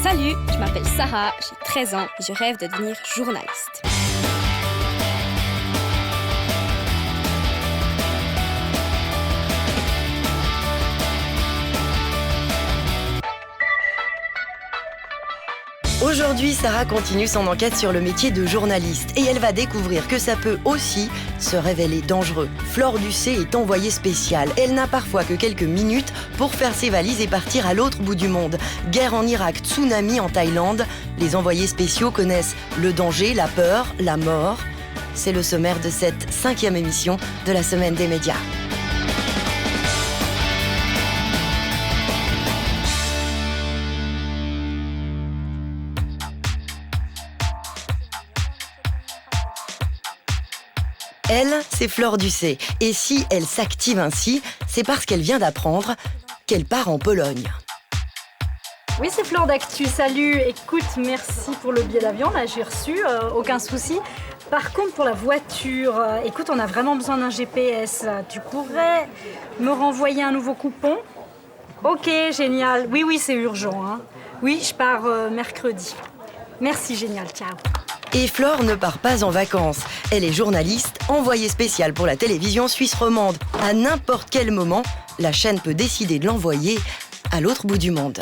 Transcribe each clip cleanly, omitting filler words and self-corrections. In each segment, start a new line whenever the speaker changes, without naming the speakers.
Salut, je m'appelle Sarah, j'ai 13 ans et je rêve de devenir journaliste.
Aujourd'hui, Sarah continue son enquête sur le métier de journaliste et elle va découvrir que ça peut aussi se révéler dangereux. Flore Ducé est envoyée spéciale. Elle n'a parfois que quelques minutes pour faire ses valises et partir à l'autre bout du monde. Guerre en Irak, tsunami en Thaïlande. Les envoyés spéciaux connaissent le danger, la peur, la mort. C'est le sommaire de cette 5e émission de la Semaine des médias. Elle, c'est Flore Ducé. Et si elle s'active ainsi, c'est parce qu'elle vient d'apprendre qu'elle part en Pologne.
Oui, c'est Flore d'Actu. Salut. Écoute, merci pour le billet d'avion. Là, j'ai reçu, aucun souci. Par contre, pour la voiture, écoute, on a vraiment besoin d'un GPS. Tu pourrais me renvoyer un nouveau coupon ? Ok, génial. Oui, c'est urgent. Hein. Oui, je pars mercredi. Merci, génial. Ciao.
Et Flore ne part pas en vacances. Elle est journaliste, envoyée spéciale pour la télévision suisse romande. À n'importe quel moment, la chaîne peut décider de l'envoyer à l'autre bout du monde.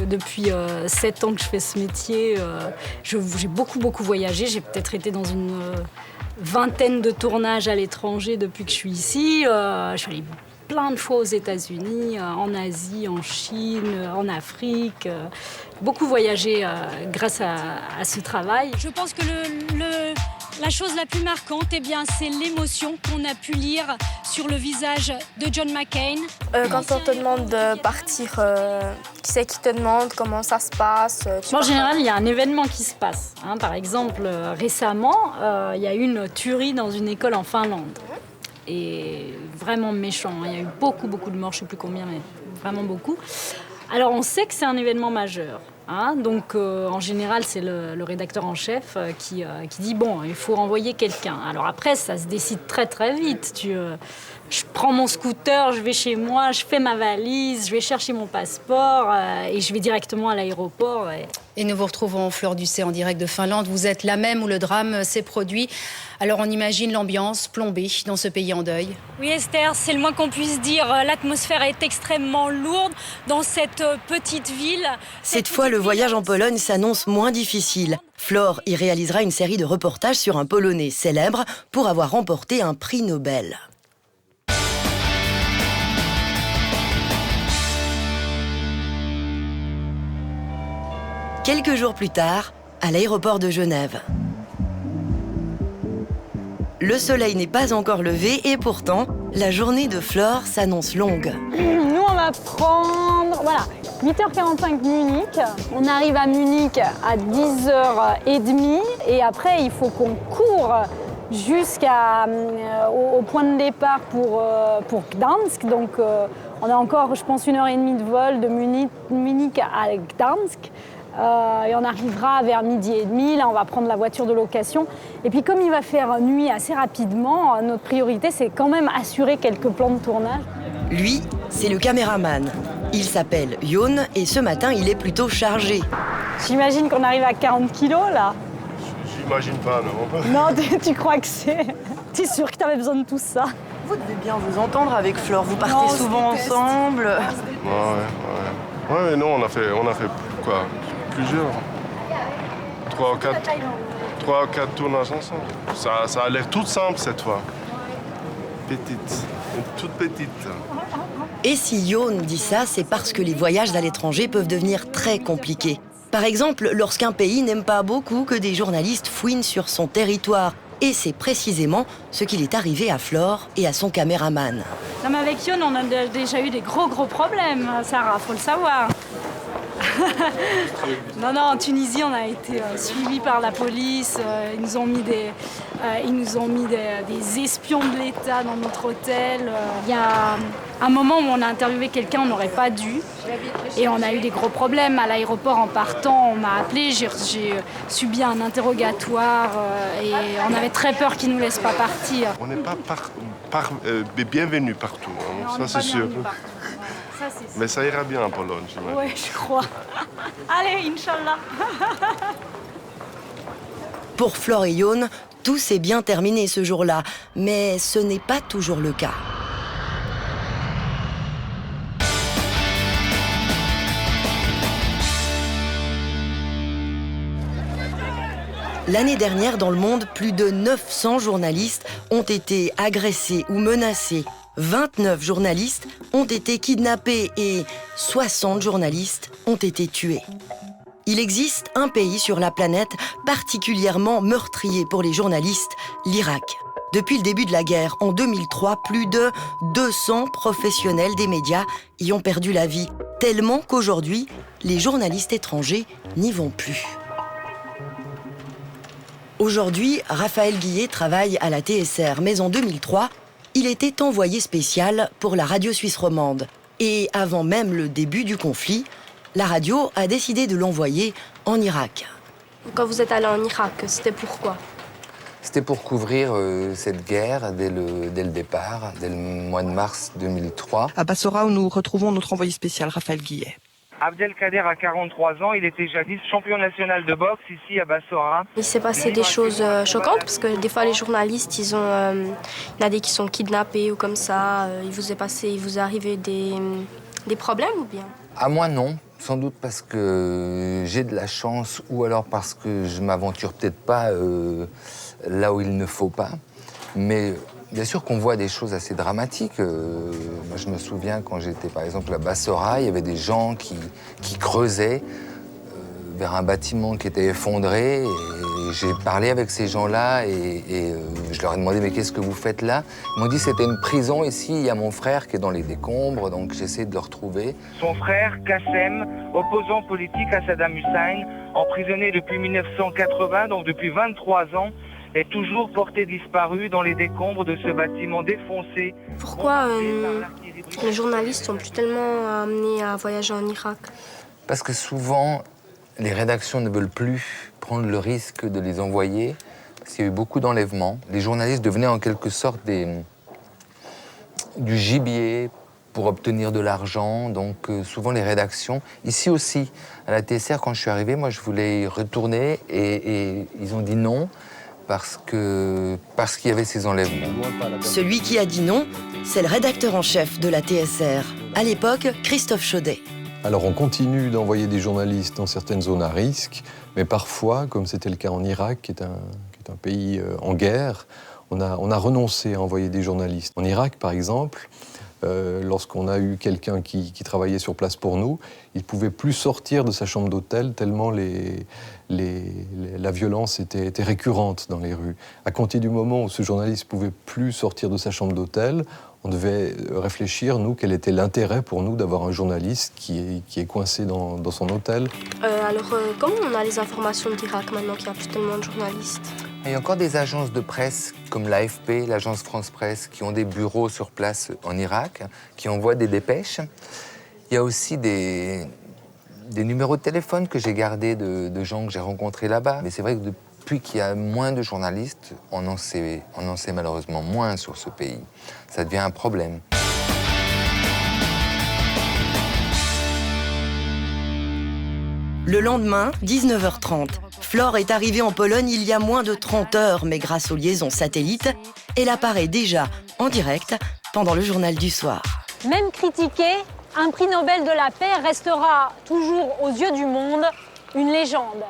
Depuis 7 ans que je fais ce métier, j'ai beaucoup voyagé. J'ai peut-être été dans une vingtaine de tournages à l'étranger depuis que je suis ici. Je suis allée plein de fois aux États-Unis, en Asie, en Chine, en Afrique. Beaucoup voyagé grâce à ce travail.
Je pense que la chose la plus marquante, c'est l'émotion qu'on a pu lire sur le visage de John McCain.
Quand on te demande de partir, qui c'est qui te demande, comment ça se passe
En général, il y a un événement qui se passe. Hein. Par exemple, récemment, il y a eu une tuerie dans une école en Finlande. Et vraiment méchant. Il y a eu beaucoup de morts, je ne sais plus combien, mais vraiment beaucoup. Alors on sait que c'est un événement majeur. Hein, donc en général, c'est le rédacteur en chef qui dit bon, il faut renvoyer quelqu'un. Alors après, ça se décide très vite. Je prends mon scooter, je vais chez moi, je fais ma valise, je vais chercher mon passeport et je vais directement à l'aéroport.
Et nous vous retrouvons Flore Ducé en direct de Finlande. Vous êtes là même où le drame s'est produit. Alors on imagine l'ambiance plombée dans ce pays en deuil.
Oui Esther, c'est le moins qu'on puisse dire. L'atmosphère est extrêmement lourde dans cette petite ville.
Cette fois, le voyage en Pologne s'annonce moins difficile. Flore y réalisera une série de reportages sur un Polonais célèbre pour avoir remporté un prix Nobel. Quelques jours plus tard, à l'aéroport de Genève. Le soleil n'est pas encore levé et pourtant, la journée de Flore s'annonce longue.
Nous, on va prendre 8h45 Munich. On arrive à Munich à 10h30 et après, il faut qu'on court jusqu'au point de départ pour Gdansk. Donc, on a encore, je pense, 1h30 de vol de Munich à Gdansk. Et on arrivera vers 12h30, là on va prendre la voiture de location. Et puis comme il va faire nuit assez rapidement, notre priorité c'est quand même assurer quelques plans de tournage.
Lui, c'est le caméraman. Il s'appelle Jon et ce matin il est plutôt chargé.
J'imagine qu'on arrive à 40 kilos là.
J'imagine pas, non.
Non, tu crois que c'est... T'es sûr que t'avais besoin de tout ça?
Vous devez bien vous entendre avec Flore, vous partez souvent ensemble.
Ouais, non, on a fait quoi? Plusieurs. 3 ou 4 tournages ensemble. Ça a l'air tout simple cette fois. Petite, toute petite.
Et si Jon dit ça, c'est parce que les voyages à l'étranger peuvent devenir très compliqués. Par exemple, lorsqu'un pays n'aime pas beaucoup que des journalistes fouinent sur son territoire. Et c'est précisément ce qu'il est arrivé à Flore et à son caméraman.
Non mais avec Jon, on a déjà eu des gros problèmes, Sarah, faut le savoir. Non, en Tunisie, on a été suivis par la police. Ils nous ont mis des espions de l'État dans notre hôtel. Il y a un moment où on a interviewé quelqu'un, on n'aurait pas dû. Et on a eu des gros problèmes. À l'aéroport, en partant, on m'a appelé. J'ai subi un interrogatoire et on avait très peur qu'ils ne nous laissent pas partir.
On n'est pas bienvenus partout, hein. Ça c'est sûr.
Ça, c'est sûr.
Mais ça ira bien en Pologne, j'imagine.
Oui, je crois. Allez, Inch'Allah.
Pour Flore et Youn, tout s'est bien terminé ce jour-là, mais ce n'est pas toujours le cas. L'année dernière, dans le monde, plus de 900 journalistes ont été agressés ou menacés. 29 journalistes ont été kidnappés et 60 journalistes ont été tués. Il existe un pays sur la planète particulièrement meurtrier pour les journalistes, l'Irak. Depuis le début de la guerre, en 2003, plus de 200 professionnels des médias y ont perdu la vie, tellement qu'aujourd'hui, les journalistes étrangers n'y vont plus. Aujourd'hui, Raphaël Guillet travaille à la TSR, mais en 2003, il était envoyé spécial pour la radio suisse romande. Et avant même le début du conflit, la radio a décidé de l'envoyer en Irak.
Quand vous êtes allé en Irak, c'était pourquoi?
C'était pour couvrir cette guerre dès le départ, dès le mois de mars 2003.
À Bassora, où nous retrouvons notre envoyé spécial, Raphaël Guillet.
Abdelkader a 43 ans, il était jadis champion national de boxe ici à Bassora.
Il s'est passé des choses choquantes parce que des fois les journalistes, il y en a des qui sont kidnappés ou comme ça. Il vous est arrivé des problèmes ou bien?
À moi non, sans doute parce que j'ai de la chance ou alors parce que je m'aventure peut-être pas là où il ne faut pas. Mais bien sûr qu'on voit des choses assez dramatiques. Moi, je me souviens quand j'étais, par exemple, à Bassora, il y avait des gens qui creusaient vers un bâtiment qui était effondré. Et j'ai parlé avec ces gens-là et je leur ai demandé « Mais qu'est-ce que vous faites là ?» Ils m'ont dit « C'était une prison ici, il y a mon frère qui est dans les décombres, donc j'essaie de le retrouver. »
Son frère, Qassem, opposant politique à Saddam Hussein, emprisonné depuis 1980, donc depuis 23 ans, est toujours porté disparu dans les décombres de ce bâtiment défoncé.
Pourquoi les journalistes sont plus tellement amenés à voyager en Irak?
Parce que souvent, les rédactions ne veulent plus prendre le risque de les envoyer, parce qu'il y a eu beaucoup d'enlèvements. Les journalistes devenaient en quelque sorte du gibier pour obtenir de l'argent, donc souvent les rédactions. Ici aussi, à la TSR, quand je suis arrivé, moi je voulais y retourner et ils ont dit non. Parce qu'il y avait ces enlèvements.
Celui qui a dit non, c'est le rédacteur en chef de la TSR. À l'époque, Christophe Chaudet.
Alors on continue d'envoyer des journalistes dans certaines zones à risque, mais parfois, comme c'était le cas en Irak, qui est un pays en guerre, on a renoncé à envoyer des journalistes. En Irak, par exemple, lorsqu'on a eu quelqu'un qui travaillait sur place pour nous, il ne pouvait plus sortir de sa chambre d'hôtel tellement la violence était récurrente dans les rues. À compter du moment où ce journaliste ne pouvait plus sortir de sa chambre d'hôtel, on devait réfléchir, nous, quel était l'intérêt pour nous d'avoir un journaliste qui est coincé dans son hôtel.
Comment on a les informations d'Irak maintenant qu'il n'y a plus tellement de journalistes?
Il y a encore des agences de presse comme l'AFP, l'agence France Presse, qui ont des bureaux sur place en Irak, qui envoient des dépêches. Il y a aussi des numéros de téléphone que j'ai gardés de gens que j'ai rencontrés là-bas. Mais c'est vrai que depuis qu'il y a moins de journalistes, on en sait malheureusement moins sur ce pays. Ça devient un problème.
Le lendemain, 19h30, Flore est arrivée en Pologne il y a moins de 30 heures, mais grâce aux liaisons satellites, elle apparaît déjà en direct pendant le journal du soir.
Même critiqué, un prix Nobel de la paix restera toujours aux yeux du monde une légende.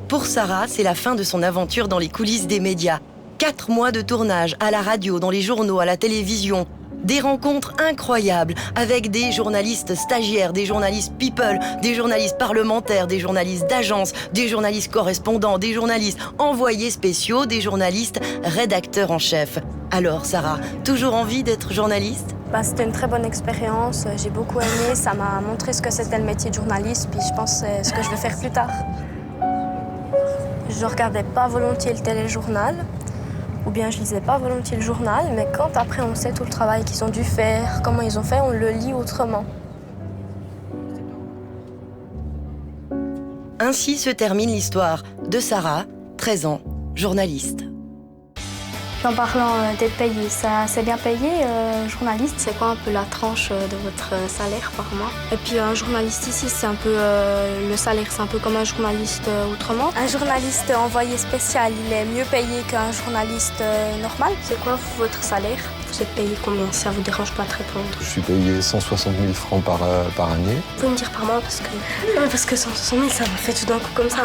Pour Sarah, c'est la fin de son aventure dans les coulisses des médias. 4 mois de tournage à la radio, dans les journaux, à la télévision. Des rencontres incroyables avec des journalistes stagiaires, des journalistes people, des journalistes parlementaires, des journalistes d'agence, des journalistes correspondants, des journalistes envoyés spéciaux, des journalistes rédacteurs en chef. Alors Sarah, toujours envie d'être journaliste ?
C'était une très bonne expérience, j'ai beaucoup aimé, ça m'a montré ce que c'était le métier de journaliste, puis je pense que c'est ce que je vais faire plus tard. Je regardais pas volontiers le téléjournal, ou bien je lisais pas volontiers le journal, mais quand après on sait tout le travail qu'ils ont dû faire, comment ils ont fait, on le lit autrement.
Ainsi se termine l'histoire de Sarah, 13 ans, journaliste.
Puis en parlant d'être payé, ça c'est bien payé, journaliste? C'est quoi un peu la tranche de votre salaire par mois? Et puis un journaliste ici, c'est un peu le salaire, c'est un peu comme un journaliste autrement. Un journaliste envoyé spécial, il est mieux payé qu'un journaliste normal. C'est quoi votre salaire? Vous êtes payé combien, si ça vous dérange pas de répondre?
Je suis payé 160 000 francs par année.
Vous pouvez me dire par mois parce que 160 000, ça m'a fait tout d'un coup comme ça.